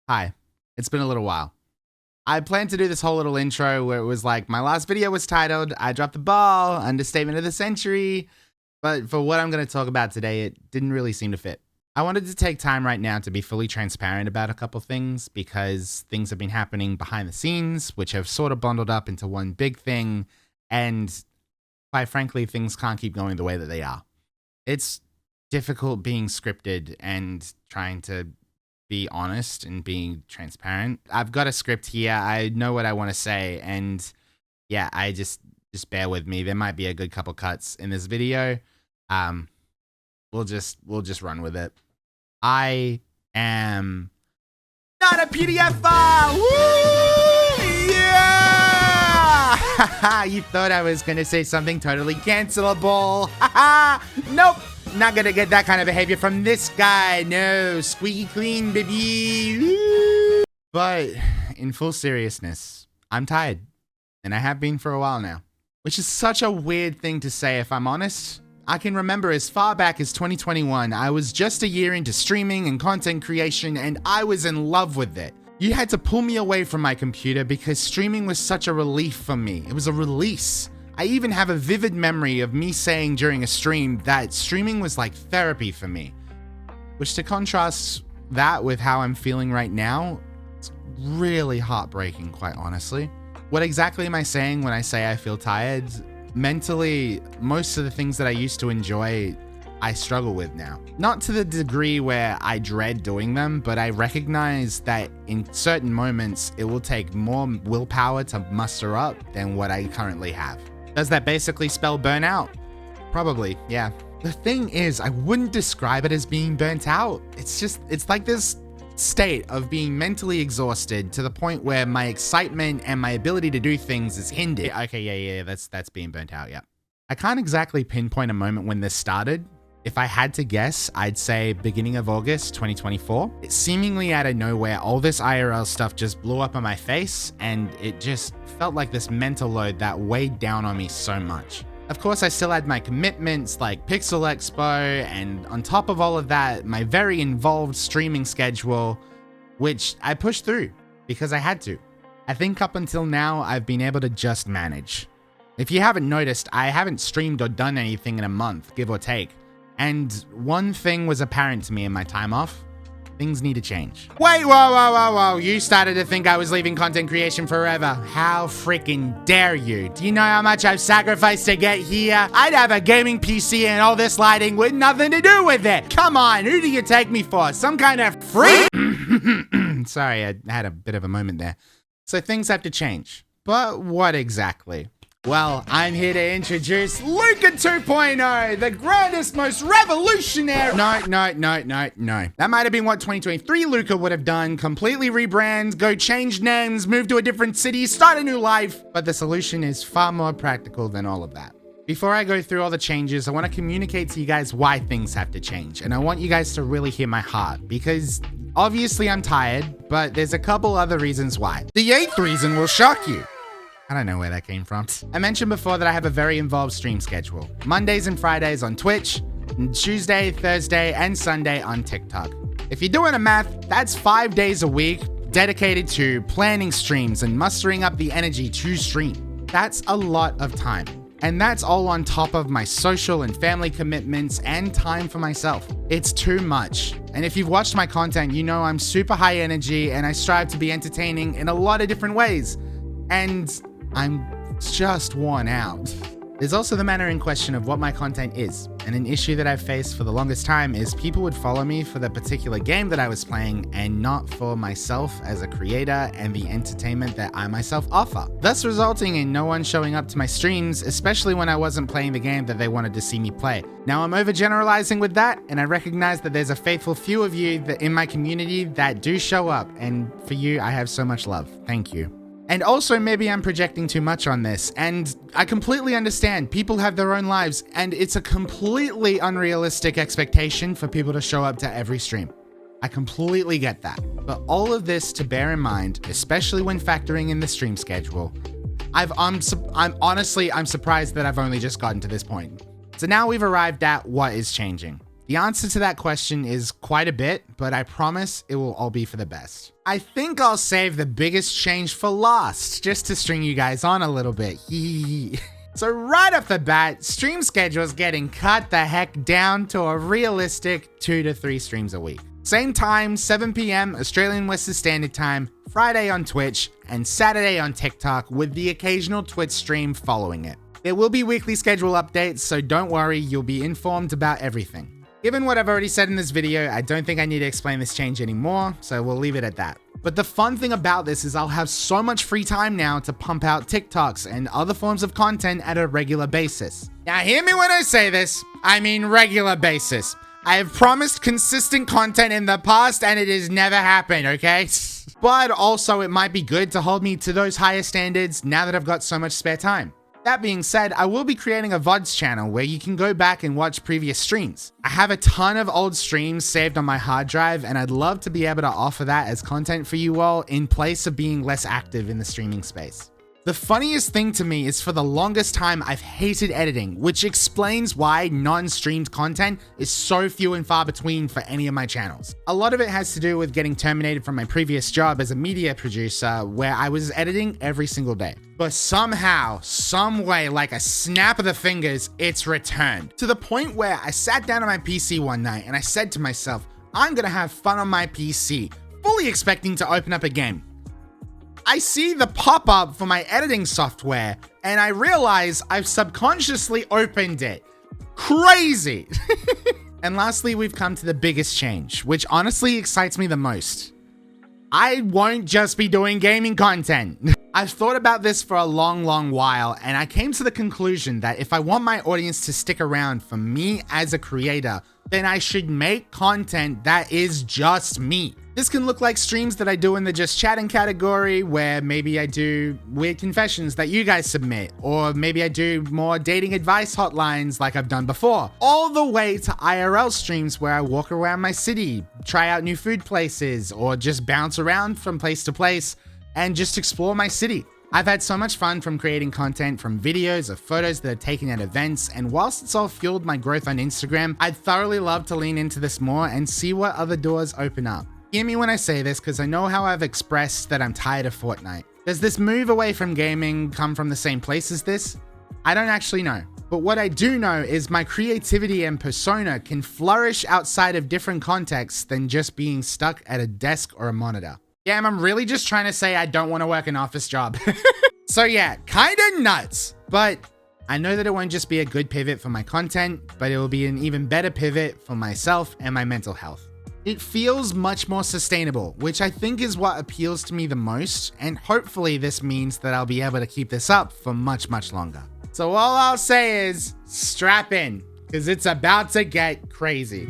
Hi, it's been a little while. I planned to do this whole little intro where it was like, my last video was titled, I dropped the ball, understatement of the century, but for what I'm going to talk about today, it didn't really seem to fit. I wanted to take time right now to be fully transparent about a couple things because things have been happening behind the scenes, which have sort of bundled up into one big thing, and quite frankly, things can't keep going the way that they are. It's difficult being scripted and trying to be honest and being transparent. I've got a script here. I know what I want to say, and yeah, I just bear with me. There might be a good couple cuts in this video. We'll just run with it. I am not a PDF file. Woo! Yeah! You thought I was gonna say something totally cancelable. Nope. Not gonna get that kind of behavior from this guy. No, squeaky clean, baby. Woo! But in full seriousness, I'm tired, and I have been for a while now, which is such a weird thing to say if I'm honest. I can remember as far back as 2021, I was just a year into streaming and content creation, and I was in love with it. You had to pull me away from my computer because streaming was such a relief for me. It was a release. I even have a vivid memory of me saying during a stream that streaming was like therapy for me. Which, to contrast that with how I'm feeling right now, it's really heartbreaking, quite honestly. What exactly am I saying when I say I feel tired? Mentally, most of the things that I used to enjoy, I struggle with now. Not to the degree where I dread doing them, but I recognize that in certain moments, it will take more willpower to muster up than what I currently have. Does that basically spell burnout? Probably, yeah. The thing is, I wouldn't describe it as being burnt out. It's like this state of being mentally exhausted to the point where my excitement and my ability to do things is hindered. Okay, yeah, that's being burnt out, yeah. I can't exactly pinpoint a moment when this started. If I had to guess, I'd say beginning of August 2024. It seemingly out of nowhere, all this IRL stuff just blew up on my face, and it just felt like this mental load that weighed down on me so much. Of course, I still had my commitments like Pixel Expo, and on top of all of that, my very involved streaming schedule, which I pushed through because I had to. I think up until now, I've been able to just manage. If you haven't noticed, I haven't streamed or done anything in a month, give or take. And one thing was apparent to me in my time off. Things need to change. Wait, whoa. You started to think I was leaving content creation forever. How freaking dare you? Do you know how much I've sacrificed to get here? I'd have a gaming PC and all this lighting with nothing to do with it. Come on, who do you take me for? Some kind of freak? Sorry, I had a bit of a moment there. So things have to change. But what exactly? Well, I'm here to introduce Luca 2.0, the grandest, most revolutionary... No. That might have been what 2023 Luca would have done. Completely rebrand, go change names, move to a different city, start a new life. But the solution is far more practical than all of that. Before I go through all the changes, I want to communicate to you guys why things have to change. And I want you guys to really hear my heart, because obviously I'm tired, but there's a couple other reasons why. The 8th reason will shock you. I don't know where that came from. I mentioned before that I have a very involved stream schedule. Mondays and Fridays on Twitch, and Tuesday, Thursday, and Sunday on TikTok. If you're doing a math, that's 5 days a week dedicated to planning streams and mustering up the energy to stream. That's a lot of time. And that's all on top of my social and family commitments and time for myself. It's too much. And if you've watched my content, you know I'm super high energy and I strive to be entertaining in a lot of different ways. And I'm just worn out. There's also the manner in question of what my content is, and an issue that I've faced for the longest time is people would follow me for the particular game that I was playing and not for myself as a creator and the entertainment that I myself offer, thus resulting in no one showing up to my streams, especially when I wasn't playing the game that they wanted to see me play. Now I'm overgeneralizing with that, and I recognize that there's a faithful few of you that in my community that do show up, and for you I have so much love. Thank you. And also, maybe I'm projecting too much on this, and I completely understand people have their own lives, and it's a completely unrealistic expectation for people to show up to every stream. I completely get that. But all of this to bear in mind, especially when factoring in the stream schedule, I'm surprised that I've only just gotten to this point. So now we've arrived at what is changing. The answer to that question is quite a bit, but I promise it will all be for the best. I think I'll save the biggest change for last, just to string you guys on a little bit. So right off the bat, stream schedule is getting cut the heck down to a realistic 2 to 3 streams a week. Same time, 7 p.m. Australian Western Standard Time, Friday on Twitch, and Saturday on TikTok, with the occasional Twitch stream following it. There will be weekly schedule updates, so don't worry, you'll be informed about everything. Given what I've already said in this video, I don't think I need to explain this change anymore, so we'll leave it at that. But the fun thing about this is I'll have so much free time now to pump out TikToks and other forms of content at a regular basis. Now hear me when I say this, I mean regular basis. I have promised consistent content in the past and it has never happened, okay? But also it might be good to hold me to those higher standards now that I've got so much spare time. That being said, I will be creating a VODs channel where you can go back and watch previous streams. I have a ton of old streams saved on my hard drive and I'd love to be able to offer that as content for you all in place of being less active in the streaming space. The funniest thing to me is for the longest time I've hated editing, which explains why non-streamed content is so few and far between for any of my channels. A lot of it has to do with getting terminated from my previous job as a media producer where I was editing every single day. But somehow, some way, like a snap of the fingers, it's returned. To the point where I sat down on my PC one night and I said to myself, I'm gonna have fun on my PC, fully expecting to open up a game. I see the pop-up for my editing software and I realize I've subconsciously opened it. Crazy! And lastly, we've come to the biggest change, which honestly excites me the most. I won't just be doing gaming content. I've thought about this for a long while and I came to the conclusion that if I want my audience to stick around for me as a creator, then I should make content that is just me. This can look like streams that I do in the just chatting category where maybe I do weird confessions that you guys submit, or maybe I do more dating advice hotlines like I've done before, all the way to IRL streams where I walk around my city, try out new food places, or just bounce around from place to place and just explore my city. I've had so much fun from creating content from videos of photos that are taken at events, and whilst it's all fueled my growth on Instagram, I'd thoroughly love to lean into this more and see what other doors open up. Hear me when I say this, because I know how I've expressed that I'm tired of Fortnite. Does this move away from gaming come from the same place as this? I don't actually know. But what I do know is my creativity and persona can flourish outside of different contexts than just being stuck at a desk or a monitor. Damn, I'm really just trying to say I don't want to work an office job. So yeah, kinda nuts. But I know that it won't just be a good pivot for my content, but it will be an even better pivot for myself and my mental health. It feels much more sustainable, which I think is what appeals to me the most, and hopefully this means that I'll be able to keep this up for much longer. So all I'll say is strap in, because it's about to get crazy.